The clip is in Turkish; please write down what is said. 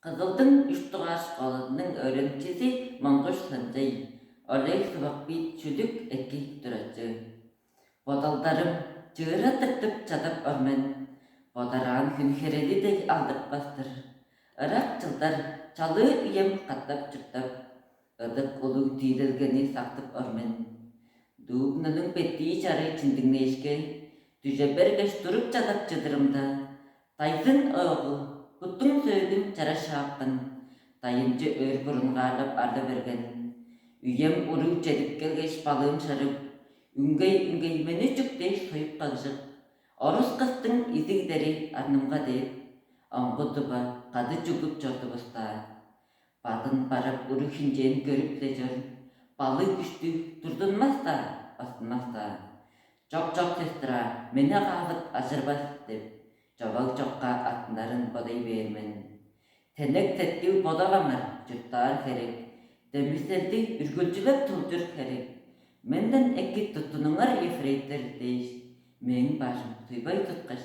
Kızıldın Üçtuğaş Kalı'nın öğrencisi Manguş Sancay. Olay sıvak bir çüdük eki duracı. Bodaldarım cığıra tıktıp çatıp örmen. Bodarağın hünhereli de aldıp bastır. Irak çılдар çalığı üyem katlap çırtıp. Idık olu tüydilgeni saktıp örmen. Dugnanın bettiği çarı çindinleşke. Düze bergeç durup çatıp çıdırımda. Taysın oğu. Kuttun söğüdün çara şapkın, tayıncı ör burun garlıp arda bergen. Üyem uru çedip gelgeç balığım şarıp, üngey meni çükte soyup kalışıp. Orus kıstın izi gideri arnımga deyip, angu duba kadı çukup çordu basta. Badın barıp uru hinceğini görüp lejör, balık düştü durdunmaz da, basılmaz da. Çok sestra, meni kağıt aşırbas deyip. Çabal çokka atların baday vermen. Tenek tetkiw bodagamar, cüttar herek. Demiseldi ürgülcülep tuldur herek. Menden eki tutunungar efreйтер дейş. Men başım tuybay tutkış.